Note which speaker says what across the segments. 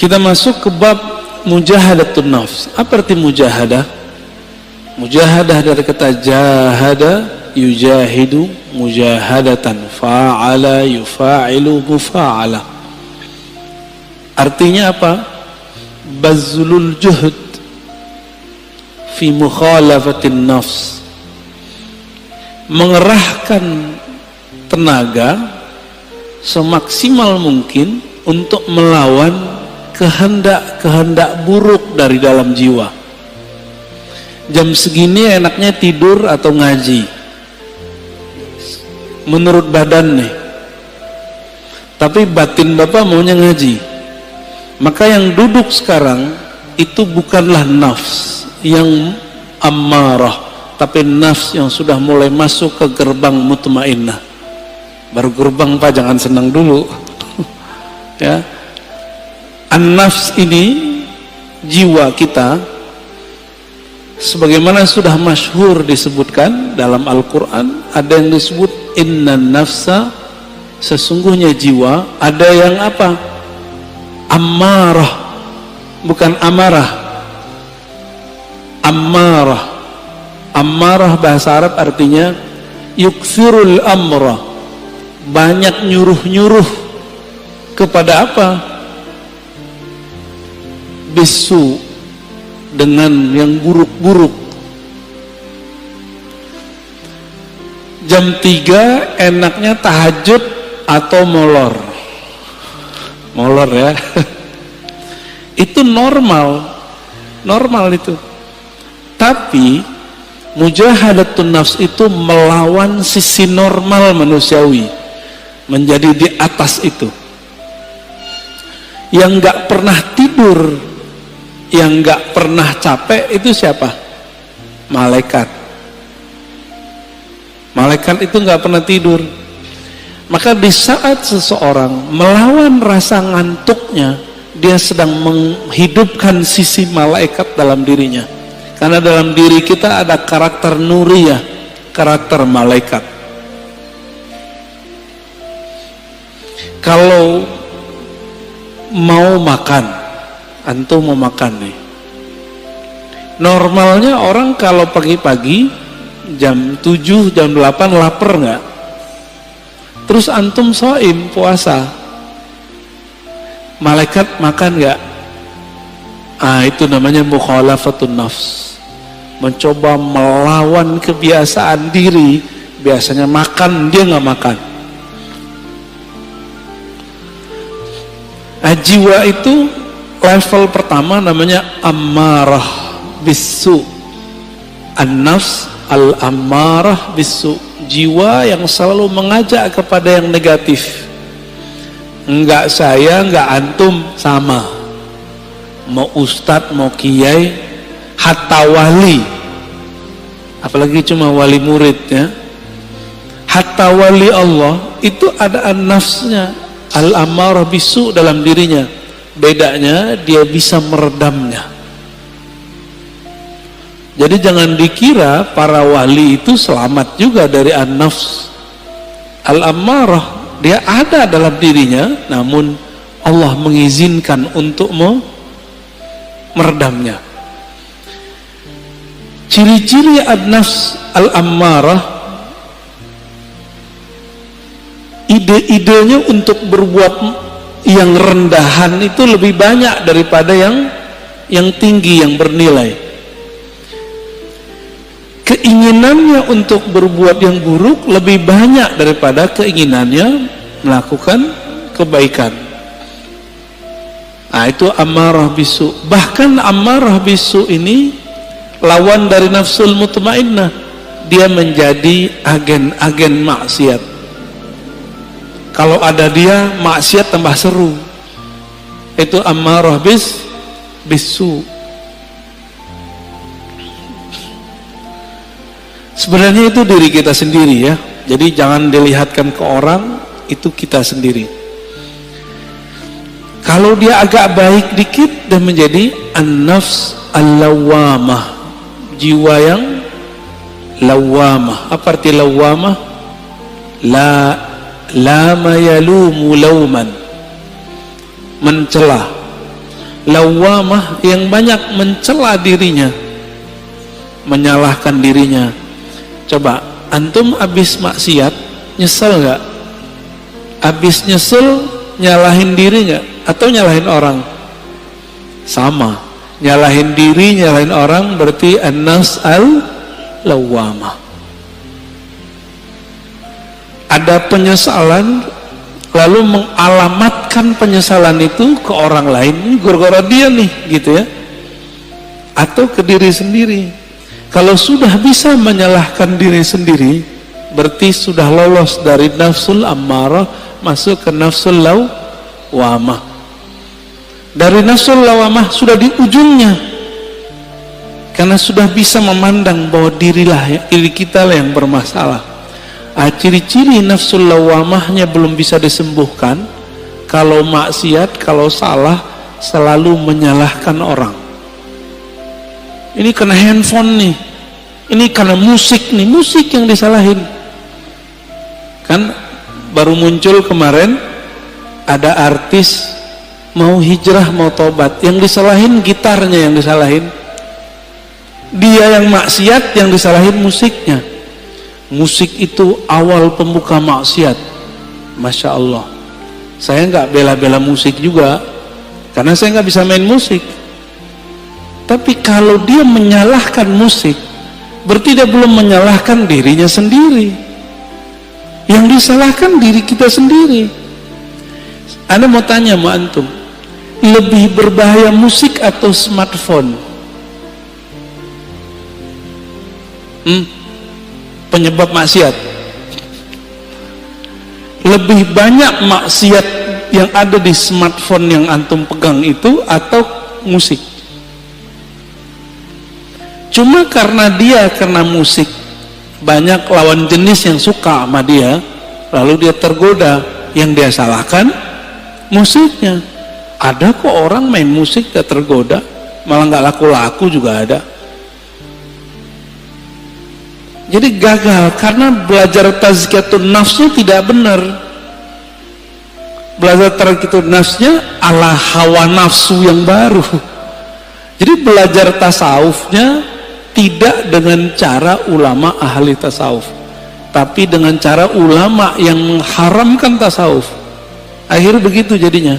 Speaker 1: Kita masuk ke bab mujahadatun nafs. Apa arti mujahadah? Mujahadah dari kata jahada, yujahidu, mujahadatan, fa'ala, yufa'ilu, mufa'ala. Artinya apa? Bazlul juhud fi mukhalafatin nafs. Mengerahkan tenaga semaksimal mungkin untuk melawan kehendak-kehendak buruk dari dalam jiwa. Jam segini enaknya tidur atau ngaji menurut badan nih, tapi batin bapak maunya ngaji. Maka yang duduk sekarang itu bukanlah nafs yang ammarah, tapi nafs yang sudah mulai masuk ke gerbang mutmainnah. Baru gerbang pak, jangan senang dulu. Ya, an-nafs ini jiwa kita, sebagaimana sudah masyhur disebutkan dalam Al-Quran. Ada yang disebut innan nafsa, sesungguhnya jiwa. Ada yang apa? Ammarah, bukan amarah. Ammarah. Ammarah bahasa Arab artinya yukthirul amra, banyak nyuruh-nyuruh kepada apa? Bisu, dengan yang buruk-buruk. Jam 3 enaknya tahajud atau molor. Molor ya. Itu normal. Normal itu. Tapi mujahadatun nafs itu melawan sisi normal manusiawi, menjadi di atas itu. Yang gak pernah tidur, yang gak pernah capek itu siapa? Malaikat. Malaikat itu gak pernah tidur. Maka di saat seseorang melawan rasa ngantuknya, dia sedang menghidupkan sisi malaikat dalam dirinya. Karena dalam diri kita ada karakter nuriyah, karakter malaikat. Kalau mau makan, antum mau makan nih, normalnya orang kalau pagi-pagi jam 7, jam 8 lapar nggak? Terus antum shaim, puasa, malaikat makan nggak? Itu namanya mukhalafatun nafs, mencoba melawan kebiasaan diri. Biasanya makan, dia nggak makan. Jiwa itu level pertama namanya ammarah bisu. An-nafs al-ammarah bisu, jiwa yang selalu mengajak kepada yang negatif. Enggak saya, enggak antum, sama. Mau ustadz, mau kiai, hatta wali, apalagi cuma wali murid ya. Hatta wali Allah itu ada an-nafsnya al-ammarah bisu dalam dirinya. Bedanya dia bisa meredamnya. Jadi jangan dikira para wali itu selamat juga dari an-nafs al-ammarah. Dia ada dalam dirinya, namun Allah mengizinkan untuk meredamnya. Ciri-ciri an-nafs al-ammarah, ide-idenya untuk berbuat yang rendahan itu lebih banyak daripada yang tinggi, yang bernilai. Keinginannya untuk berbuat yang buruk lebih banyak daripada keinginannya melakukan kebaikan. Itu ammarah bisu. Bahkan ammarah bisu ini lawan dari nafsul mutmainnah. Dia menjadi agen-agen maksiat. Kalau ada dia, maksiat tambah seru. Itu ammarah bisu. Sebenarnya itu diri kita sendiri ya. Jadi jangan dilihatkan ke orang, itu kita sendiri. Kalau dia agak baik dikit, dan menjadi an-nafs al-lawamah, jiwa yang lawamah. Apa arti lawamah? Lama yalumu lauman, mencela. lawamah yang banyak mencela dirinya, menyalahkan dirinya. Coba antum habis maksiat nyesel nggak? Habis nyesel nyalahin diri nggak? Atau nyalahin orang? Sama, nyalahin diri, nyalahin orang, berarti an-nafs al-lawamah. Ada penyesalan, lalu mengalamatkan penyesalan itu ke orang lain, ini gara-gara dia nih, gitu ya, atau ke diri sendiri. Kalau sudah bisa menyalahkan diri sendiri, berarti sudah lolos dari nafsul ammarah masuk ke nafsul lawamah. Dari nafsul lawamah sudah di ujungnya, karena sudah bisa memandang bahwa diri kita lah yang bermasalah. Ciri-ciri nafsul lawamahnya belum bisa disembuhkan kalau maksiat, kalau salah selalu menyalahkan orang. Ini karena handphone nih, ini karena musik nih, musik yang disalahin. Kan baru muncul kemarin ada artis mau hijrah, mau tobat, yang disalahin gitarnya, yang disalahin dia, yang maksiat yang disalahin musiknya. Musik itu awal pembuka maksiat. Masya Allah, saya nggak bela-bela musik juga karena saya nggak bisa main musik. Tapi kalau dia menyalahkan musik, berarti dia belum menyalahkan dirinya sendiri. Yang disalahkan diri kita sendiri. Anda mau tanya sama antum, lebih berbahaya musik atau smartphone? Penyebab maksiat. Lebih banyak maksiat yang ada di smartphone yang antum pegang itu atau musik? Cuma karena musik banyak lawan jenis yang suka sama dia, lalu dia tergoda, yang dia salahkan musiknya. Ada kok orang main musik gak tergoda, malah gak laku-laku juga ada. Jadi gagal karena belajar tazkiyatun nafsnya tidak benar. Belajar tazkiyatun nafsnya ala hawa nafsu yang baru. Jadi belajar tasawufnya tidak dengan cara ulama ahli tasawuf, tapi dengan cara ulama yang mengharamkan tasawuf. Akhirnya begitu jadinya.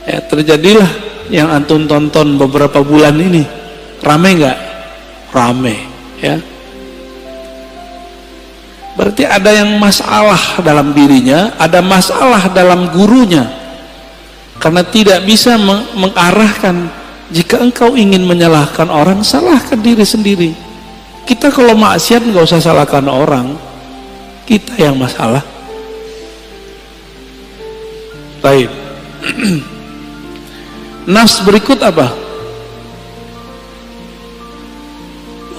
Speaker 1: Ya, terjadilah yang antum tonton beberapa bulan ini. Rame nggak? Rame, ya. Berarti ada yang masalah dalam dirinya, ada masalah dalam gurunya, karena tidak bisa mengarahkan. Jika engkau ingin menyalahkan orang, salahkan diri sendiri. Kita kalau maksiat nggak usah salahkan orang, kita yang masalah. Baik. Nafs berikut apa?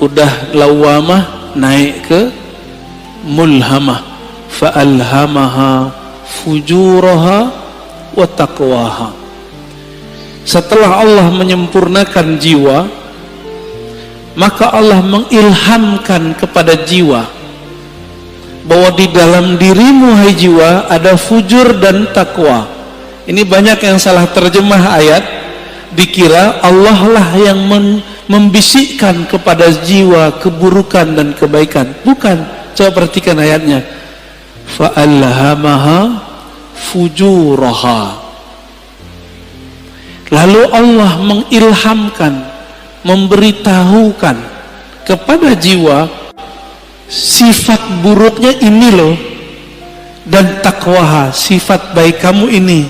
Speaker 1: Udah lawamah, naik ke mulhamah, fa'alhamaha fujuraha wa taqwaha. Setelah Allah menyempurnakan jiwa, maka Allah mengilhamkan kepada jiwa bahwa di dalam dirimu, hai jiwa, ada fujur dan takwa. Ini banyak yang salah terjemah ayat, dikira Allah lah yang membisikkan kepada jiwa keburukan dan kebaikan. Bukan. Coba perhatikan ayatnya. Fa'alhamaha fujuraha. Lalu Allah mengilhamkan, memberitahukan kepada jiwa sifat buruknya ini loh, dan takwaha, sifat baik kamu ini.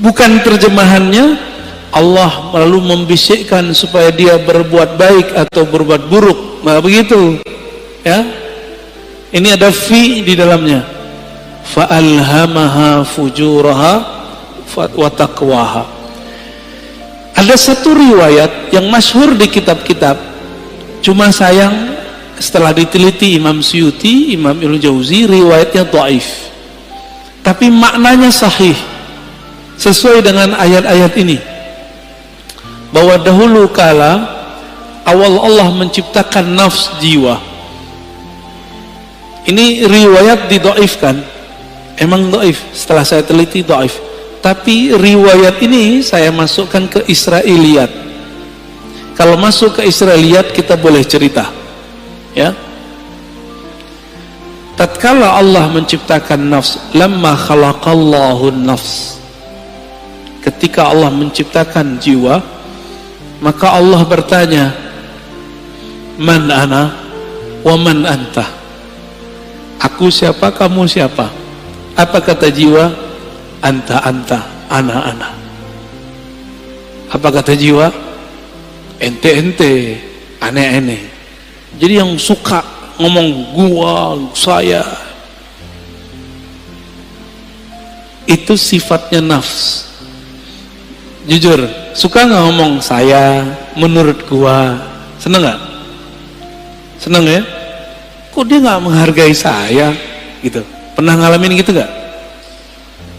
Speaker 1: Bukan terjemahannya Allah lalu membisikkan supaya dia berbuat baik atau berbuat buruk, nah begitu ya. Ini ada fi di dalamnya. Fa'alhamaha fujuraha wa taqwaha. Ada satu riwayat yang masyhur di kitab-kitab, cuma sayang setelah diteliti Imam Suyuti, Imam Ibnu Jauzi, riwayatnya dhaif, tapi maknanya sahih sesuai dengan ayat-ayat ini, bahwa dahulu kala awal Allah menciptakan nafs jiwa. Ini riwayat didhaifkan, emang dhaif, setelah saya teliti dhaif, Tapi riwayat ini saya masukkan ke Israiliyat. Kalau masuk ke Israiliyat kita boleh cerita, ya. Tatkala Allah menciptakan nafs, lamma khalaqallahu nafs, ketika Allah menciptakan jiwa, maka Allah bertanya, man ana wa man anta, aku siapa, kamu siapa? Apa kata jiwa? Anta anta, ana ana. Apa kata jiwa? Ente ente, ane ane. Jadi yang suka ngomong gua, saya, itu sifatnya nafs. Jujur, suka nggak ngomong saya, menurut gua? Seneng nggak? Seneng ya? Kok dia nggak menghargai saya? Gitu. Pernah ngalamin gitu nggak?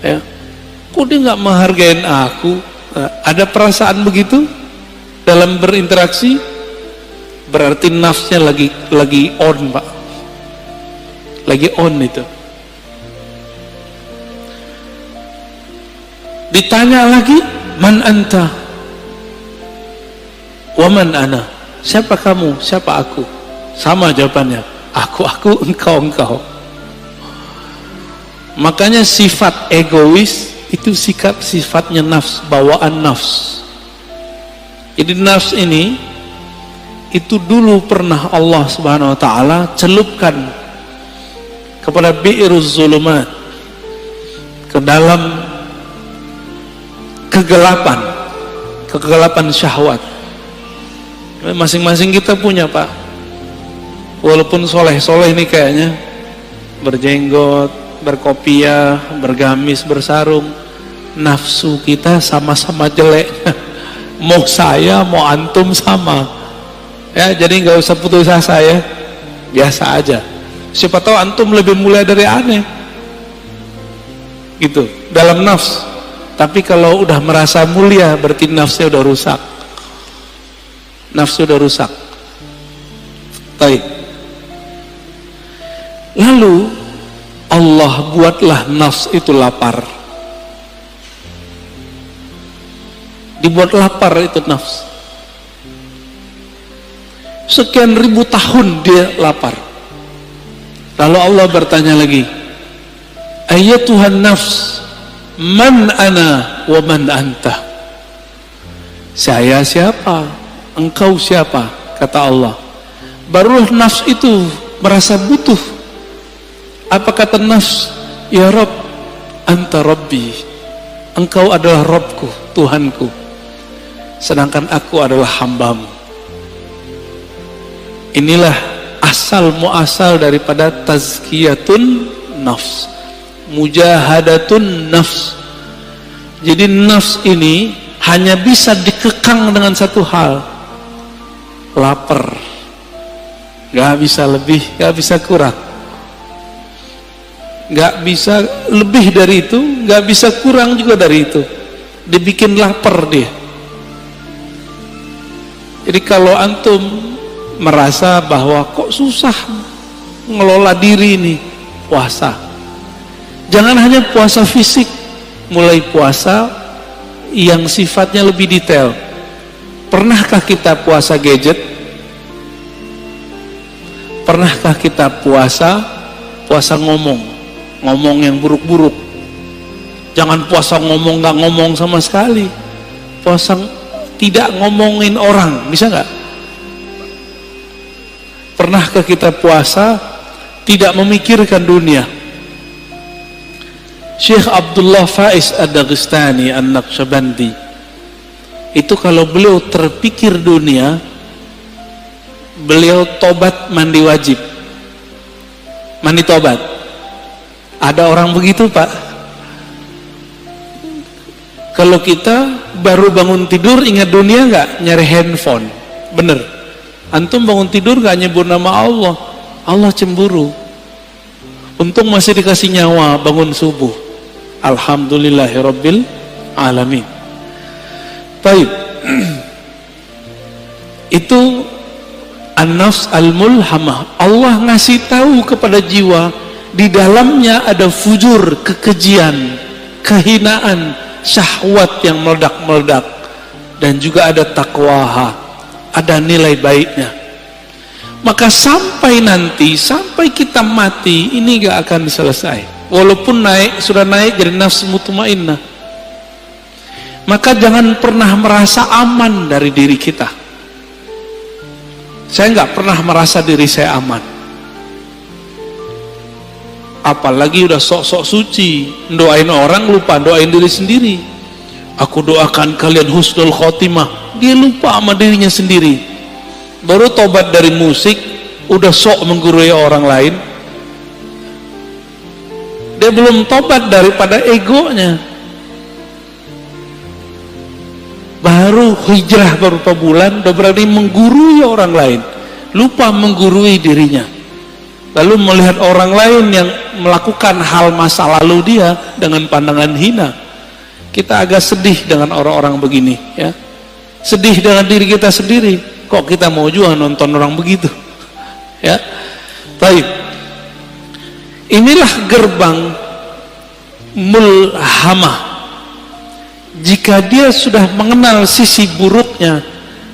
Speaker 1: Ya. Kok dia nggak menghargai aku? Ada perasaan begitu dalam berinteraksi? Berarti nafsnya lagi on, Pak. Lagi on itu. Ditanya lagi, man anta wa man ana, siapa kamu, siapa aku? Sama jawabannya, aku, engkau. Makanya sifat egois itu sifatnya nafs, bawaan nafs. Jadi nafs ini itu dulu pernah Allah Subhanahu wa taala celupkan kepada bi'iruz zulumat, ke dalam kegelapan syahwat. Masing-masing kita punya, Pak. Walaupun soleh-soleh ini kayaknya, berjenggot, berkopiah, bergamis, bersarung, nafsu kita sama-sama jelek. Mau saya, mau antum sama. Ya, jadi nggak usah putus asa ya, biasa aja. Siapa tahu antum lebih mulia dari aneh, gitu. Dalam nafs. Tapi kalau udah merasa mulia, berarti nafsnya udah rusak. Nafsu udah rusak. Baik. Lalu Allah buatlah nafs itu lapar. Dibuat lapar itu nafs. Sekian ribu tahun dia lapar. Lalu Allah bertanya lagi, Ayyatuhan nafs, man ana wa man anta. Saya siapa? Engkau siapa? Kata Allah. Barulah nafs itu merasa butuh. Apa kata nafs? Ya Rabb, anta Rabbi. Engkau adalah Rabbku, Tuhanku. Sedangkan aku adalah hambamu. Inilah asal muasal daripada tazkiyatun nafs, mujahadatun nafs. Jadi nafs ini hanya bisa dikekang dengan satu hal, lapar. Gak bisa lebih, gak bisa kurang, gak bisa lebih dari itu, gak bisa kurang juga dari itu. Dibikin lapar dia. Jadi kalau antum merasa bahwa kok susah ngelola diri ini, puasa. Jangan hanya puasa fisik, mulai puasa yang sifatnya lebih detail. Pernahkah kita puasa gadget? Pernahkah kita puasa ngomong yang buruk-buruk? Jangan puasa ngomong nggak ngomong sama sekali. Puasa tidak ngomongin orang, bisa nggak? Pernahkah kita puasa tidak memikirkan dunia? Syekh Abdullah Faiz Ad-Daghestani An-Naqsyabandi itu kalau beliau terpikir dunia, beliau tobat mandi wajib, mandi tobat. Ada orang begitu, Pak. Kalau kita baru bangun tidur ingat dunia nggak? Nyari handphone, bener. Antum bangun tidur gak nyebut nama Allah, Allah cemburu. Untung masih dikasih nyawa bangun subuh. Alhamdulillahirabbil alamin. Baik. Itu an-nafs al-mulhamah. Allah ngasih tahu kepada jiwa, di dalamnya ada fujur, kekejian, kehinaan, syahwat yang meledak-meledak, dan juga ada takwaha, ada nilai baiknya. Maka sampai nanti, sampai kita mati, ini gak akan selesai. Walaupun sudah naik jadi nafsu mutmainnah. Maka jangan pernah merasa aman dari diri kita. Saya nggak pernah merasa diri saya aman. Apalagi udah sok-sok suci, doain orang lupa doain diri sendiri. Aku doakan kalian husnul khotimah, dia lupa sama dirinya sendiri. Baru tobat dari musik, udah sok menggurui orang lain. Dia belum tobat daripada egonya. Baru hijrah beberapa bulan, udah berani menggurui orang lain, lupa menggurui dirinya. Lalu melihat orang lain yang melakukan hal masa lalu dia dengan pandangan hina. Kita agak sedih dengan orang-orang begini, ya. Sedih dengan diri kita sendiri. Kok kita mau juga nonton orang begitu, ya. Baik. Inilah gerbang mulhamah. Jika dia sudah mengenal sisi buruknya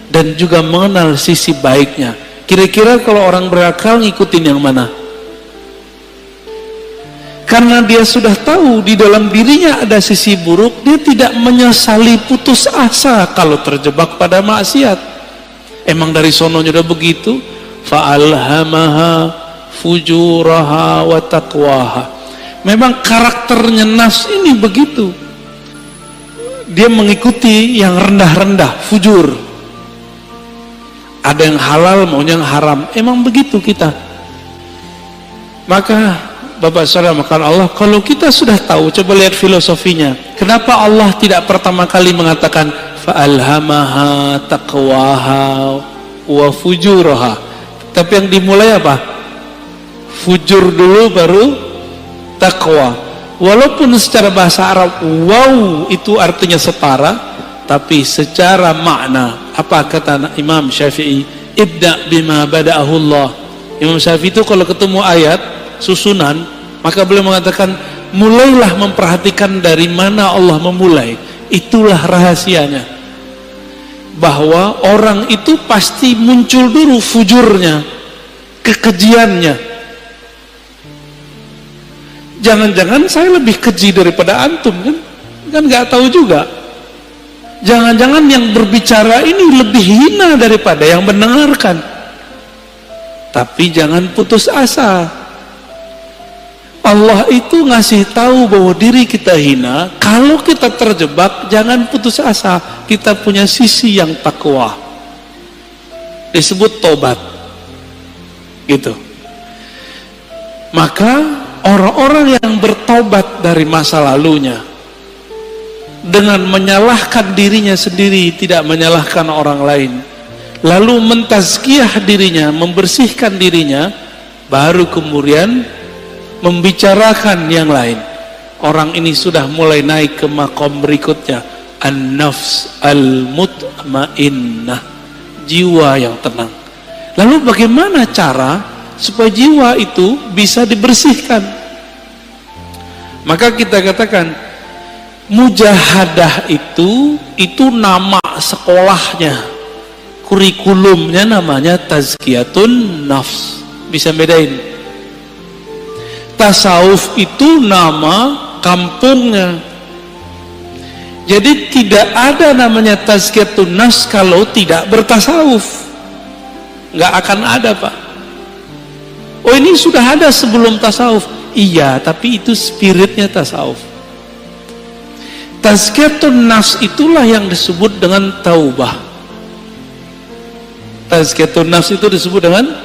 Speaker 1: dan juga mengenal sisi baiknya, kira-kira kalau orang berakal ngikutin yang mana? Karena dia sudah tahu di dalam dirinya ada sisi buruk, dia tidak menyesali putus asa kalau terjebak pada maksiat. Emang dari sononya udah begitu. Fa'alhamaha fujuraha wa taqwaha. Memang karakternya nafs ini begitu. Dia mengikuti yang rendah-rendah, fujur. Ada yang halal, maunya yang haram. Emang begitu kita. Maka Bapak Saudara makan Allah, kalau kita sudah tahu, coba lihat filosofinya. Kenapa Allah tidak pertama kali mengatakan fa'alhamaha taqwaha wa fujuraha, tapi yang dimulai apa? Fujur dulu baru taqwa. Walaupun secara bahasa Arab wow itu artinya setara, tapi secara makna apa kata Imam Syafi'i? Ibda bima bada'ahu Allah. Imam Syafi'i itu kalau ketemu ayat susunan, maka beliau mengatakan mulailah memperhatikan dari mana Allah memulai. Itulah rahasianya, bahwa orang itu pasti muncul dulu fujurnya, kekejiannya. Jangan-jangan saya lebih keji daripada antum, kan nggak tahu juga. Jangan-jangan yang berbicara ini lebih hina daripada yang mendengarkan. Tapi jangan putus asa. Allah itu ngasih tahu bahwa diri kita hina. Kalau kita terjebak, jangan putus asa. Kita punya sisi yang takwa, disebut tobat, gitu. Maka orang-orang yang bertobat dari masa lalunya dengan menyalahkan dirinya sendiri, tidak menyalahkan orang lain, lalu mentazkiyah dirinya, membersihkan dirinya, baru kemudian membicarakan yang lain. Orang ini sudah mulai naik ke makom berikutnya, an-nafs al-mutmainnah, jiwa yang tenang. Lalu bagaimana cara supaya jiwa itu bisa dibersihkan? Maka kita katakan mujahadah itu nama sekolahnya, kurikulumnya namanya tazkiyatun nafs. Bisa bedain? Tasawuf itu nama kampungnya. Jadi tidak ada namanya tazkiyatun nafs kalau tidak bertasawuf. Nggak akan ada, Pak. Oh, ini sudah ada sebelum tasawuf. Iya, tapi itu spiritnya tasawuf. Tazkiyatun nafs itulah yang disebut dengan taubah. Tazkiyatun nafs itu disebut dengan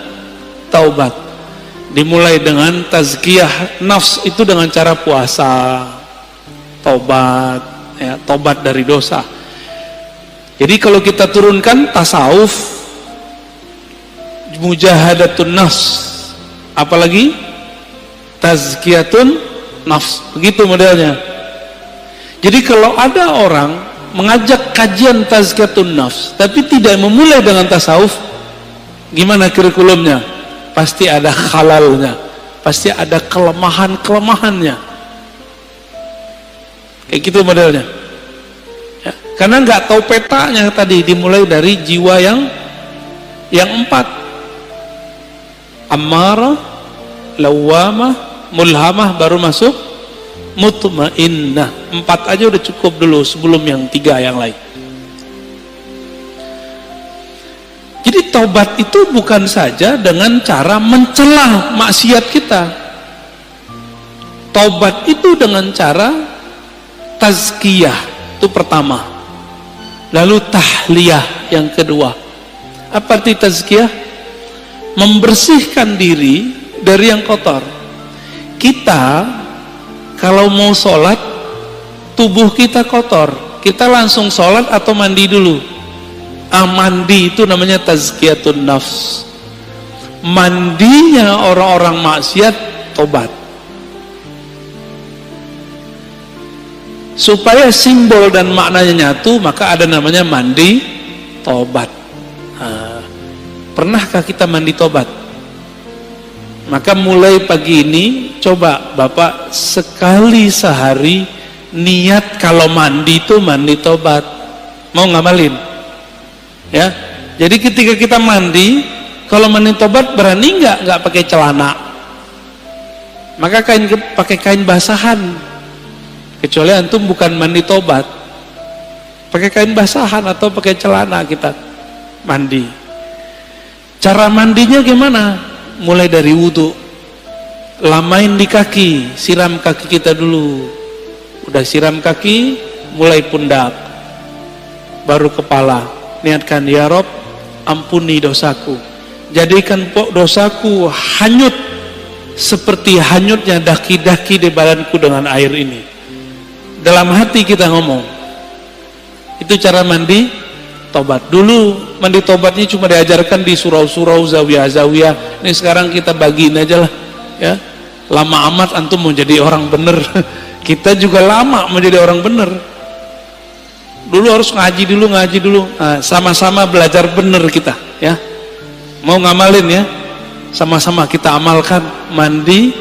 Speaker 1: taubat. Dimulai dengan tazkiyah nafs itu dengan cara puasa, tobat, ya, tobat dari dosa. Jadi kalau kita turunkan tasawuf, mujahadatun nafs, apalagi tazkiyatun nafs, begitu modelnya. Jadi kalau ada orang mengajak kajian tazkiyatun nafs tapi tidak memulai dengan tasawuf, gimana kurikulumnya? Pasti ada halalnya, pasti ada kelemahan-kelemahannya. Kayak gitu modelnya. Karena nggak tahu petanya tadi, dimulai dari jiwa yang 4. Ammarah, lawamah, mulhamah, baru masuk mutmainnah. 4 aja udah cukup dulu sebelum yang 3 yang lain. Jadi taubat itu bukan saja dengan cara mencela maksiat kita. Taubat itu dengan cara tazkiyah, itu pertama. Lalu tahliyah yang kedua. Apa arti tazkiyah? Membersihkan diri dari yang kotor. Kita kalau mau sholat, tubuh kita kotor, kita langsung sholat atau mandi dulu? Mandi itu namanya tazkiyatun nafs. Mandinya orang-orang maksiat tobat. Supaya simbol dan maknanya nyatu, maka ada namanya mandi tobat. Pernahkah kita mandi tobat? Maka mulai pagi ini coba Bapak sekali sehari niat kalau mandi itu mandi tobat. Mau ngamalin? Ya, jadi ketika kita mandi, kalau mandi tobat berani nggak pakai celana? Maka pakai kain basahan. Kecuali antum bukan mandi tobat, pakai kain basahan atau pakai celana kita mandi. Cara mandinya gimana? Mulai dari wudu, lamain di kaki, siram kaki kita dulu. Udah siram kaki, mulai pundak, baru kepala. Niatkan, ya Rob, ampuni dosaku, jadikan dosaku hanyut seperti hanyutnya daki-daki di badanku dengan air ini. Dalam hati kita ngomong. Itu cara mandi tobat. Dulu mandi tobatnya cuma diajarkan di surau-surau, zawiyah-zawiyah. Ini sekarang kita bagiin aja lah, ya. Lama amat antum mau jadi orang bener. Kita juga lama menjadi orang bener. Dulu harus ngaji dulu, sama-sama belajar bener kita, ya. Mau ngamalin ya, sama-sama kita amalkan mandi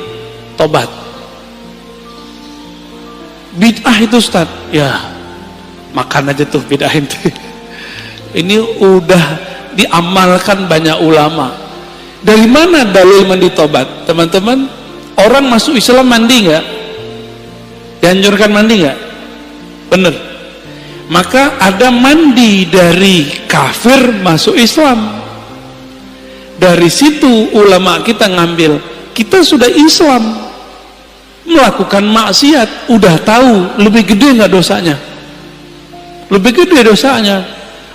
Speaker 1: tobat. Bid'ah itu Ustaz, ya makan aja tuh bid'ah itu. Ini udah diamalkan banyak ulama. Dari mana dalil mandi tobat, teman-teman? Orang masuk Islam mandi nggak? Dianjurkan mandi nggak? Bener. Maka ada mandi dari kafir masuk Islam. Dari situ ulama kita ngambil, kita sudah Islam, melakukan maksiat, udah tahu lebih gede nggak dosanya? Lebih gede dosanya.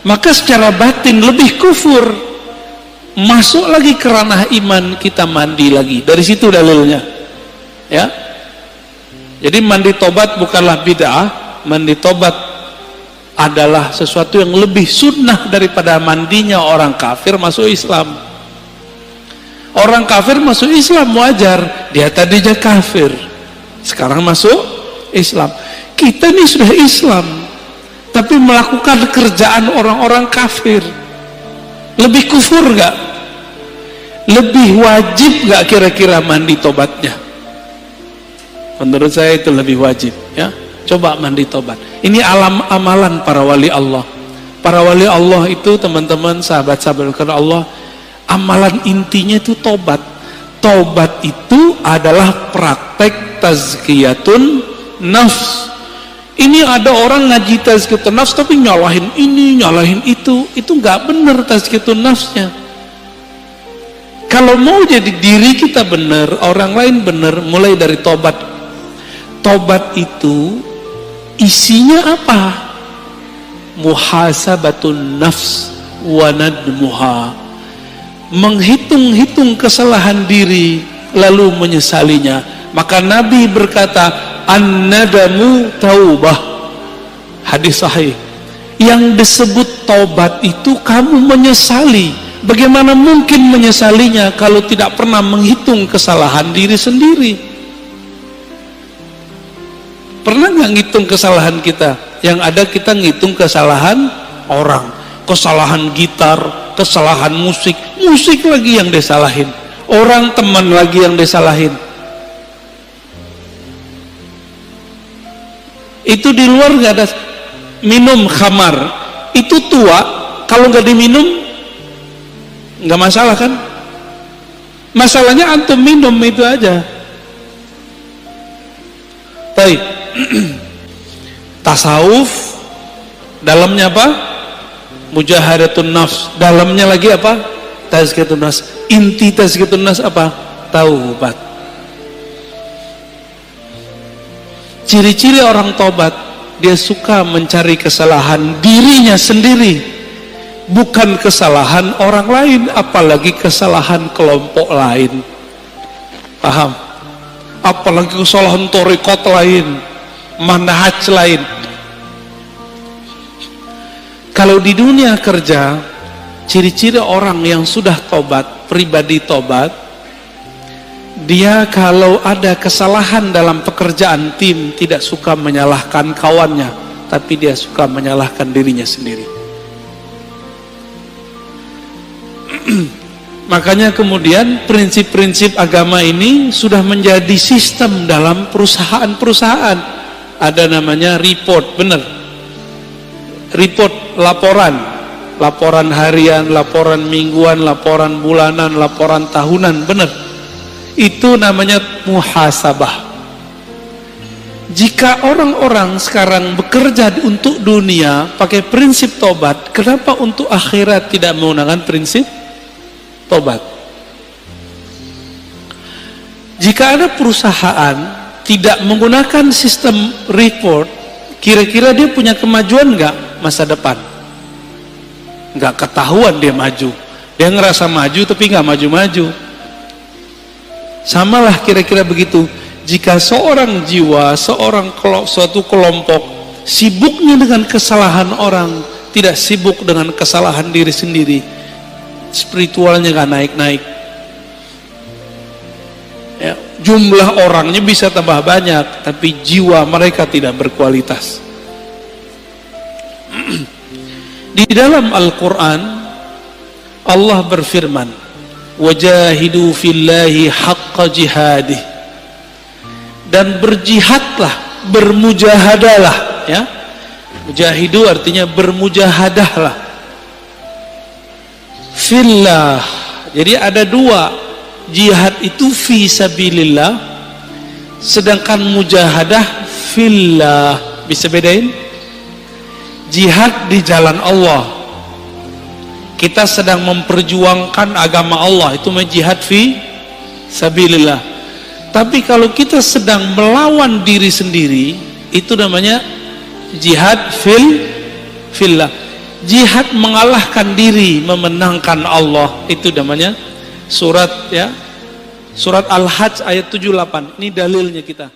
Speaker 1: Maka secara batin lebih kufur. Masuk lagi ke ranah iman, kita mandi lagi. Dari situ dalilnya. Ya. Jadi mandi tobat bukanlah bid'ah, mandi tobat adalah sesuatu yang lebih sunnah daripada mandinya orang kafir masuk Islam. Orang kafir masuk Islam wajar, dia tadinya kafir, sekarang masuk Islam. Kita ini sudah Islam, tapi melakukan kerjaan orang-orang kafir. Lebih kufur gak? Lebih wajib gak kira-kira mandi tobatnya? Menurut saya itu lebih wajib, ya. Coba mandi tobat. Ini amalan para wali Allah. Para wali Allah itu teman-teman, sahabat-sahabat karena Allah, amalan intinya itu tobat. Tobat itu adalah praktek tazkiyatun nafs. Ini ada orang ngaji tazkiyatun nafs tapi nyalahin ini, nyalahin itu nggak benar tazkiyatun nafsnya. Kalau mau jadi diri kita benar, orang lain benar, mulai dari tobat. Tobat itu isinya apa? Muhasabatun nafs wa nadmuha. Menghitung-hitung kesalahan diri lalu menyesalinya. Maka Nabi berkata, an-nadamu taubah. Hadis sahih. Yang disebut taubat itu kamu menyesali. Bagaimana mungkin menyesalinya kalau tidak pernah menghitung kesalahan diri sendiri? Pernah nggak ngitung kesalahan kita? Yang ada kita ngitung kesalahan orang, kesalahan gitar, kesalahan musik lagi yang disalahin, orang teman lagi yang disalahin. Itu di luar nggak ada. minum khamar itu tua, kalau nggak diminum nggak masalah kan? Masalahnya antum minum itu aja. Baik. Tasawuf dalamnya apa? Mujahadatun nafs. Dalamnya lagi apa? Tazkiyatun nafs. Inti tazkiyatun nafs apa? Taubat. Ciri-ciri orang taubat, dia suka mencari kesalahan dirinya sendiri, bukan kesalahan orang lain, apalagi kesalahan kelompok lain. Paham? Apalagi kesalahan thariqat lain, manhaj lain. Kalau di dunia kerja, ciri-ciri orang yang sudah tobat, pribadi tobat, dia kalau ada kesalahan dalam pekerjaan tim tidak suka menyalahkan kawannya, tapi dia suka menyalahkan dirinya sendiri. Makanya kemudian prinsip-prinsip agama ini sudah menjadi sistem dalam perusahaan-perusahaan. Ada namanya report, benar. Report, laporan harian, laporan mingguan, laporan bulanan, laporan tahunan, benar. Itu namanya muhasabah. Jika orang-orang sekarang bekerja untuk dunia pakai prinsip tobat, kenapa untuk akhirat tidak menggunakan prinsip tobat? Jika ada perusahaan tidak menggunakan sistem report, kira-kira dia punya kemajuan nggak masa depan? Nggak ketahuan dia maju. Dia ngerasa maju tapi nggak maju-maju. Samalah kira-kira begitu. Jika seorang jiwa, suatu kelompok sibuknya dengan kesalahan orang, tidak sibuk dengan kesalahan diri sendiri, spiritualnya nggak naik-naik. Ya, jumlah orangnya bisa tambah banyak, tapi jiwa mereka tidak berkualitas. Di dalam Al-Quran, Allah berfirman, wajahidu fillahi haqqa jihadih, dan berjihadlah, bermujahadalah, ya. Mujahidu artinya bermujahadahlah fillah. Jadi ada dua, jihad itu fi sabilillah, sedangkan mujahadah fillah. Bisa bedain? Jihad di jalan Allah, kita sedang memperjuangkan agama Allah, itu namanya jihad fi sabilillah. Tapi kalau kita sedang melawan diri sendiri, itu namanya jihad fillah. Jihad mengalahkan diri, memenangkan Allah, itu namanya surat Al-Hajj ayat 78. Ini dalilnya kita.